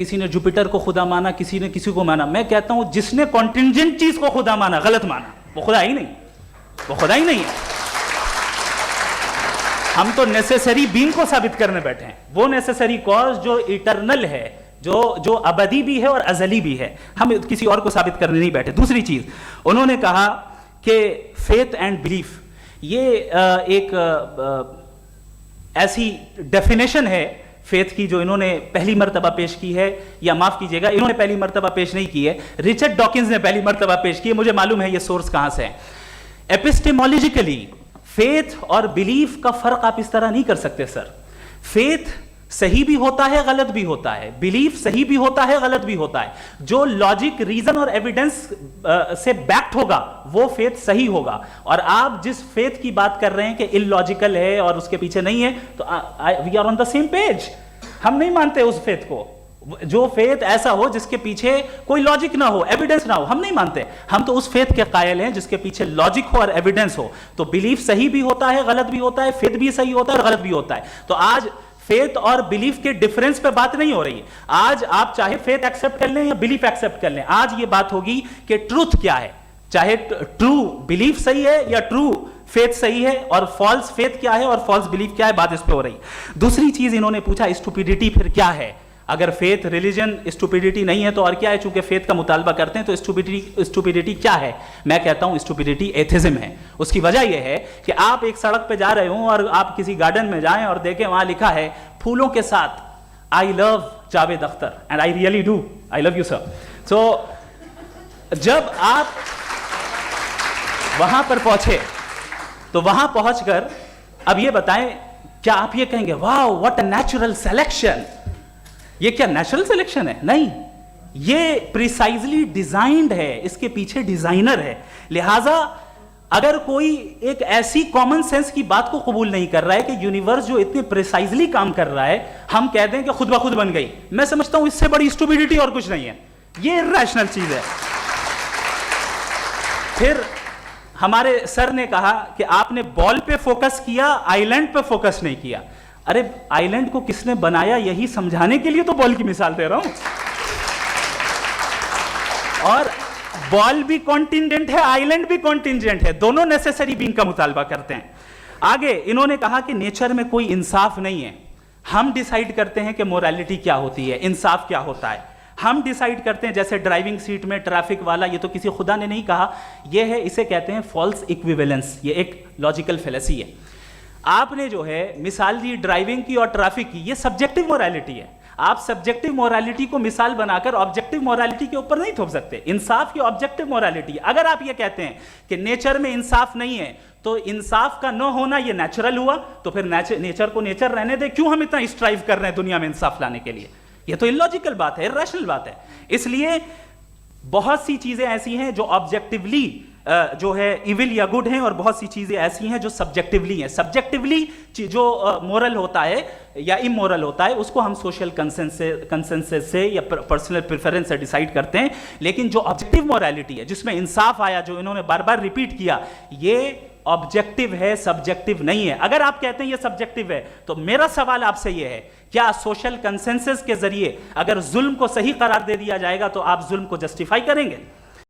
کسی نے جوپیٹر کو خدا مانا, کسی نے کسی کو مانا. میں کہتا ہوں جس نے کانٹینجنٹ چیز کو خدا مانا, غلط مانا, وہ خدا ہی نہیں, وہ خدا ہی نہیں ہے. ہم تو نیسیسری بینگ کو ثابت کرنے بیٹھے ہیں, وہ نیسیسری کاز جو ایٹرنل ہے, جو ابدی بھی ہے اور ازلی بھی ہے. ہم کسی اور کو ثابت کرنے نہیں بیٹھے. دوسری چیز انہوں نے کہا کہ فیتھ اینڈ بلیف, یہ ایک ایسی ڈیفینیشن ہے فیتھ کی جو انہوں نے پہلی مرتبہ پیش کی ہے, یا معاف کیجئے گا انہوں نے پہلی مرتبہ پیش نہیں کی ہے, رچرڈ ڈاکنز نے پہلی مرتبہ پیش کی ہے. مجھے معلوم ہے یہ سورس کہاں سے ہے. ایپسٹیمولوجیکلی فیتھ اور بلیف کا فرق آپ اس طرح نہیں کر سکتے سر. فیتھ صحیح بھی ہوتا ہے, غلط بھی ہوتا ہے. بلیف صحیح بھی ہوتا ہے, غلط بھی ہوتا ہے. جو لاجک, ریزن اور ایویڈنس سے بیکڈ ہوگا وہ فیتھ صحیح ہوگا. اور آپ جس فیتھ کی بات کر رہے ہیں کہ ان لاجیکل ہے اور اس کے پیچھے نہیں ہے, تو we are on the same page. ہم نہیں مانتے اس فیتھ کو. جو فیتھ ایسا ہو جس کے پیچھے کوئی لاجک نہ ہو, ایویڈنس نہ ہو, ہم نہیں مانتے. ہم تو اس فیتھ کے قائل ہیں جس کے پیچھے لاجک ہو اور ایویڈنس ہو. تو بلیف صحیح بھی ہوتا ہے, غلط بھی ہوتا ہے, فیتھ بھی صحیح ہوتا ہے اور غلط بھی ہوتا ہے. تو آج فیتھ اور بلیف کے ڈیفرنس پہ بات نہیں ہو رہی. آج آپ چاہے فیتھ ایکسپٹ کر لیں یا بلیف ایکسپٹ کر لیں, آج یہ بات ہوگی کہ ٹروتھ کیا ہے. چاہے ٹرو بلیف صحیح ہے یا ٹرو فیتھ صحیح ہے, اور فالس فیتھ کیا ہے اور فالس بلیف کیا ہے, بات اس پہ ہو رہی. دوسری چیز انہوں نے پوچھا اسٹوپیڈیٹی پھر کیا ہے. اگر فیتھ ریلیجن اسٹوپیڈیٹی نہیں ہے تو اور کیا ہے. چونکہ فیتھ کا مطالبہ کرتے ہیں تو اسٹوپیڈیٹی کیا ہے. میں کہتا ہوں اسٹوپیڈیٹی ایتھزم ہے. اس کی وجہ یہ ہے کہ آپ ایک سڑک پہ جا رہے ہوں اور آپ کسی گارڈن میں جائیں اور دیکھیں وہاں لکھا ہے پھولوں کے ساتھ I love Javed Akhtar, and I really do, I love you sir. So جب آپ وہاں پر پہنچے تو وہاں پہنچ کر اب یہ بتائیں, کیا آپ یہ کہیں گے واو واٹ اے نیچرل سلیکشن, یہ کیا نیچرل سلیکشن ہے؟ نہیں, یہ پریسائزلی ڈیزائنڈ ہے, اس کے پیچھے ڈیزائنر ہے. لہٰذا اگر کوئی ایک ایسی کامن سینس کی بات کو قبول نہیں کر رہا ہے کہ یونیورس جو اتنے پریسائزلی کام کر رہا ہے, ہم کہہ دیں کہ خود بخود بن گئی, میں سمجھتا ہوں اس سے بڑی اسٹوپیڈیٹی اور کچھ نہیں ہے. یہ ریشنل چیز ہے. پھر ہمارے سر نے کہا کہ آپ نے بال پہ فوکس کیا, آئی لینڈ پہ فوکس نہیں کیا. ارے آئی لینڈ کو کس نے بنایا یہی سمجھانے کے لیے تو بال کی مثال دے رہا ہوں. اور بال بھی کانٹینجنٹ ہے, آئی لینڈ بھی کانٹینجنٹ ہے, دونوں نیسیسری بینگ کا مطالبہ کرتے ہیں. آگے انہوں نے کہا کہ نیچر میں کوئی انصاف نہیں ہے. ہم ڈیسائیڈ کرتے ہیں کہ موریلٹی کیا ہوتی ہے, انصاف کیا ہوتا ہے. ہم ڈیسائیڈ کرتے ہیں, جیسے ڈرائیونگ سیٹ میں ٹریفک والا, یہ تو کسی خدا نے نہیں کہا, یہ ہے, اسے کہتے ہیں فالس ایکویویلنس. یہ ایک لاجیکل فیلیسی ہے. آپ نے جو ہے مثال دی ڈرائیونگ کی اور ٹریفک کی, یہ سبجیکٹو موریلٹی ہے. آپ سبجیکٹو موریلٹی کو مثال بنا کر آبجیکٹو موریلٹی کے اوپر نہیں تھوپ سکتے. انصاف کی آبجیکٹو موریلٹی ہے. اگر آپ یہ کہتے ہیں کہ نیچر میں انصاف نہیں ہے تو انصاف کا نہ ہونا یہ نیچرل ہوا, تو پھر نیچر کو نیچر رہنے دے, کیوں ہم اتنا اسٹرائیو کر رہے ہیں دنیا میں انصاف لانے کے لیے. یہ تو illogical بات ہے, irrational بات ہے. اس لیے بہت سی چیزیں ایسی ہیں جو آبجیکٹیولی جو ہے ایول یا گڈ ہیں, اور بہت سی چیزیں ایسی ہیں جو سبجیکٹیولی ہیں. سبجیکٹیولی جو مورل ہوتا ہے یا امورل ہوتا ہے اس کو ہم سوشل کنسنسس سے یا پرسنل پریفرنس سے ڈیسائیڈ کرتے ہیں. لیکن جو آبجیکٹیو موریلٹی ہے جس میں انصاف آیا, جو انہوں نے بار بار ریپیٹ کیا, یہ آبجیکٹیو ہے, سبجیکٹیو نہیں ہے. اگر آپ کہتے ہیں یہ سبجیکٹیو ہے تو میرا سوال آپ سے یہ ہے, کیا سوشل کنسنسس کے ذریعے اگر ظلم کو صحیح قرار دے دیا جائے گا تو آپ ظلم کو جسٹیفائی کریں گے؟